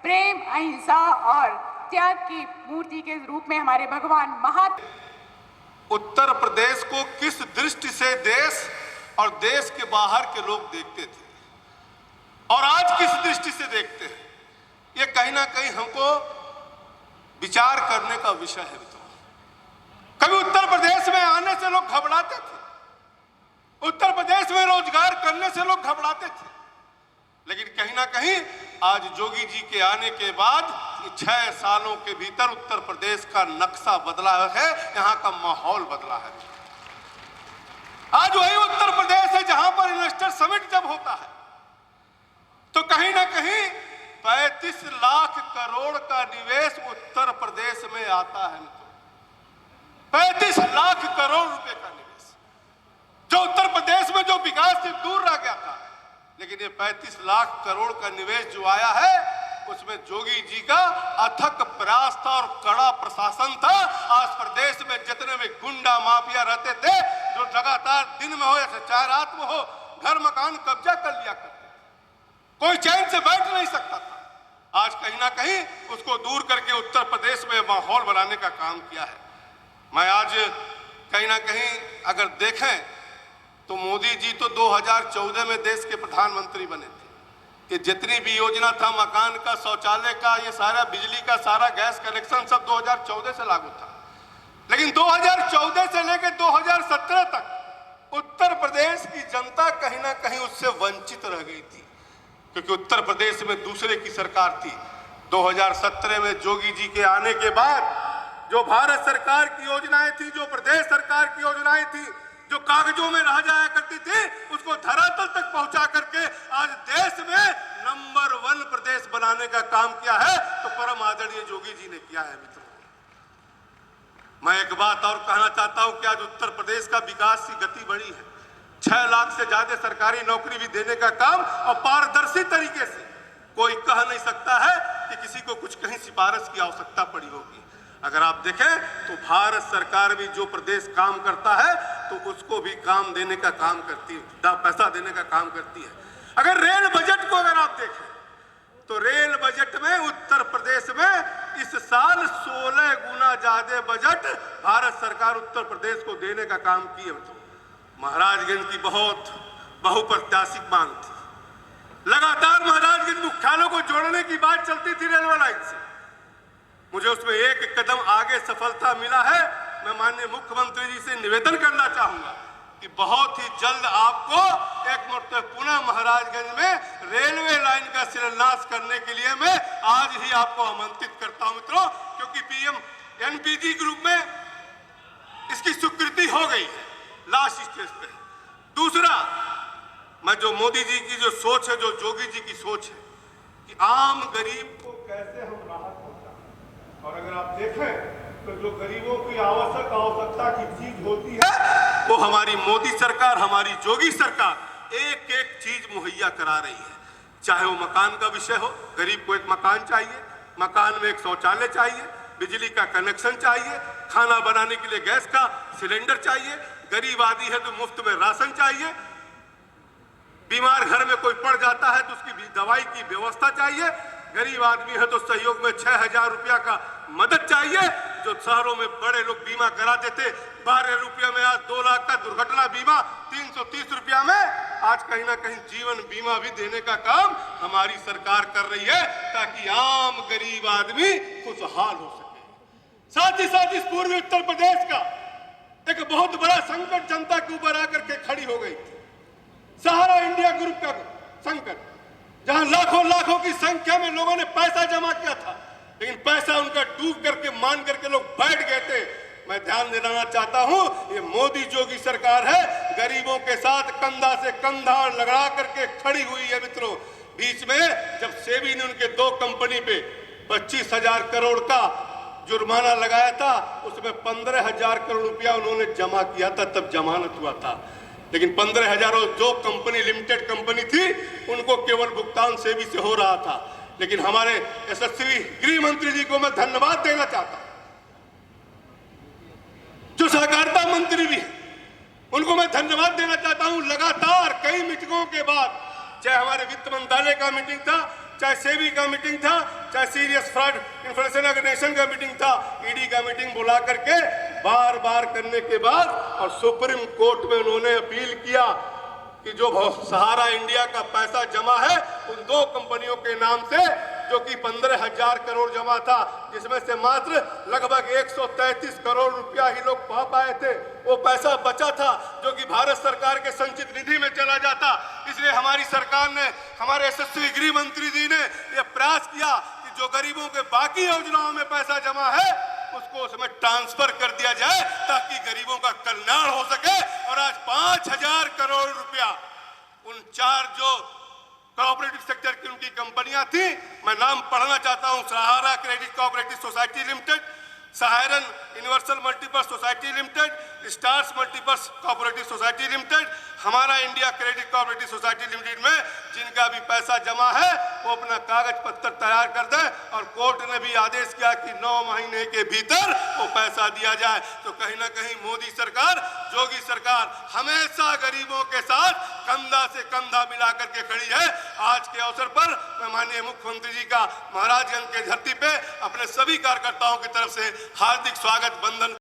प्रेम, अहिंसा और त्याग की मूर्ति के रूप में हमारे भगवान महात्मा उत्तर प्रदेश को किस दृष्टि से देश और देश के बाहर के लोग देखते थे और आज किस दृष्टि से देखते हैं, ये कहीं ना कहीं हमको विचार करने का विषय है मित्रों। कभी उत्तर प्रदेश में आने से लोग घबराते थे, उत्तर प्रदेश में रोजगार करने से लोग घबराते थे, लेकिन कहीं ना कहीं आज योगी जी के आने के बाद 6 सालों के भीतर उत्तर प्रदेश का नक्शा बदला है, यहाँ का माहौल बदला है। आज वही उत्तर प्रदेश है जहां पर इन्वेस्टर समिट जब होता है तो कहीं ना कहीं 35 लाख करोड़ का निवेश उत्तर प्रदेश में आता है। 35 लाख करोड़ रुपए का निवेश जो उत्तर प्रदेश में जो विकास से दूर रह गया था, लेकिन ये 35 लाख करोड़ का निवेश जो आया है उसमें योगी जी का अथक प्रयास था और कड़ा प्रशासन था। आज प्रदेश में जितने भी गुंडा माफिया रहते थे जो लगातार दिन में हो या चाहे रात में हो घर मकान कब्जा कर लिया करते, कोई चैन से बैठ नहीं सकता था, आज कहीं ना कहीं उसको दूर करके उत्तर प्रदेश में माहौल बनाने का काम किया है। मैं आज कहीं ना कहीं अगर देखें तो मोदी जी तो 2014 में देश के प्रधानमंत्री बने थे। ये जितनी भी योजना था मकान का, शौचालय का, ये सारा बिजली का, सारा गैस कनेक्शन सब 2014 से लागू था, लेकिन 2014 से लेकर 2017 तक उत्तर प्रदेश की जनता कहीं ना कहीं उससे वंचित रह गई थी, क्योंकि उत्तर प्रदेश में दूसरे की सरकार थी। 2017 में योगी जी के आने के बाद जो भारत सरकार की योजनाएं थी, जो प्रदेश सरकार की योजनाएं थी, जो कागजों में रह जाया करती थी, उसको धरातल तक पहुंचा करके आज देश में नंबर 1 प्रदेश बनाने का काम किया है, तो परम आदरणीय योगी जी ने किया है। मित्रों, मैं एक बात और कहना चाहता हूं कि आज उत्तर प्रदेश का विकास की गति बढ़ी है। 6 लाख से ज्यादा सरकारी नौकरी भी देने का काम और पारदर्शी तरीके से, कोई कह नहीं सकता है कि किसी को कुछ कहीं सिफारिश की आवश्यकता पड़ी होगी। अगर आप देखें तो भारत सरकार भी जो प्रदेश काम करता है तो उसको भी काम देने का काम करती है, पैसा देने का काम करती है। अगर रेल बजट को अगर आप देखें तो रेल बजट में उत्तर प्रदेश में इस साल 16 गुना ज्यादा बजट भारत सरकार उत्तर प्रदेश को देने का काम की है। महाराजगंज की बहुत बहुप्रत्याशित मांग थी, लगातार महाराजगंज मुख्यालयों को जोड़ने की बात चलती थी रेलवे लाइन से। मुझे उसमें एक कदम आगे सफलता मिला है। मैं माननीय मुख्यमंत्री जी से निवेदन करना चाहूंगा कि बहुत ही जल्द आपको एक मरतबा पुनः महाराजगंज में रेलवे लाइन का शिलान्यास करने के लिए मैं आज ही आपको आमंत्रित करता हूं मित्रों, क्योंकि पीएम एनपीजी ग्रुप में इसकी स्वीकृति हो गई है लास्ट स्टेज पे। दूसरा, मैं जो मोदी जी की जो सोच है, जो योगी जी की सोच है कि आम गरीब को कैसे हम राहत पहुंचाएं, और अगर आप देखें तो जो गरीबों की आवश्यकता की चीज होती है वो हमारी मोदी सरकार, हमारी योगी सरकार एक एक चीज मुहैया करा रही है। चाहे वो मकान का विषय हो, गरीब को एक मकान चाहिए, मकान में एक शौचालय चाहिए, बिजली का कनेक्शन चाहिए, खाना बनाने के लिए गैस का सिलेंडर चाहिए, गरीब आदमी है तो मुफ्त में राशन चाहिए, बीमार घर में कोई पड़ जाता है तो उसकी दवाई की व्यवस्था चाहिए, गरीब आदमी है तो सहयोग में 6,000 रुपया का मदद चाहिए। जो शहरों में बड़े लोग बीमा करा देते 12 रुपया में, आज 2 लाख का दुर्घटना बीमा 330 रुपया में, आज कहीं ना कहीं जीवन बीमा भी देने का काम हमारी सरकार कर रही है ताकि आम गरीब आदमी खुशहाल हो सके। साथ ही साथ इस पूर्वी उत्तर प्रदेश का एक बहुत बड़ा संकट जनता के ऊपर आकर के खड़ी हो गई थी, सहारा इंडिया ग्रुप का संकट, जहां लाखों लाखों की संख्या में लोगों ने पैसा जमा किया था, लेकिन पैसा उनका डूब करके मान करके लोग बैठ गए थे। मैं ध्यान दिलाना चाहता हूं, ये मोदी योगी सरकार है, गरीबों के साथ कंधा से कंधा लगा करके खड़ी हुई है। मित्रों, बीच में जब सेबी ने उनके 2 कंपनी पे 25,000 करोड़ का जुर्माना लगाया था, उसमें 15,000 करोड़ रुपया उन्होंने जमा किया था, तब जमानत हुआ था। लेकिन 15,000 जो कंपनी लिमिटेड कंपनी थी उनको केवल भुगतान सेबी से हो रहा था। लेकिन हमारे यशस्वी गृह मंत्री जी को मैं धन्यवाद देना चाहता हूं, जो सहकारिता मंत्री भी है, उनको मैं धन्यवाद देना चाहता हूं। लगातार कई मीटिंगों के बाद, चाहे हमारे वित्त मंत्रालय का मीटिंग था, चाहे सेबी का मीटिंग था, चाहे सीरियस फ्रॉड इन्फॉर्मेशन ऑर्गेनाइजेशन का मीटिंग था, ईडी का मीटिंग बुला करके बार बार करने के बाद और सुप्रीम कोर्ट में उन्होंने अपील किया कि जो सहारा इंडिया का पैसा जमा है उन 2 कंपनियों के नाम से, जो कि 15,000 करोड़ जमा था, जिसमें से मात्र लगभग 133 करोड़ रुपया ही लोग पा पाए थे, वो पैसा बचा था जो कि भारत सरकार के संचित निधि में चला जाता। इसलिए हमारी सरकार ने, हमारे यशस्वी गृह मंत्री जी ने यह प्रयास किया कि जो गरीबों के बाकी योजनाओं में पैसा जमा है उसको उसमें ट्रांसफर कर दिया जाए ताकि गरीबों का कल्याण हो सके। और आज 5,000 करोड़ रुपया उन 4 जो कोऑपरेटिव सेक्टर की उनकी कंपनियां थी, मैं नाम पढ़ना चाहता हूं, Sahara credit cooperative society limited, Saharan universal multipurpose society limited, stars multipurpose cooperative society limited, Hamara India credit cooperative society limited में जिनका भी पैसा जमा है वो अपना कागज पत्र तैयार कर दे। और कोर्ट ने भी आदेश किया कि 9 महीने के भीतर वो पैसा दिया जाए। तो कहीं ना कहीं मोदी सरकार, योगी सरकार हमेशा गरीबों के साथ कंधा से कंधा मिला करके खड़ी है। आज के अवसर पर मैं माननीय मुख्यमंत्री जी का महाराजगंज के धरती पे अपने सभी कार्यकर्ताओं की तरफ से हार्दिक स्वागत, वंदन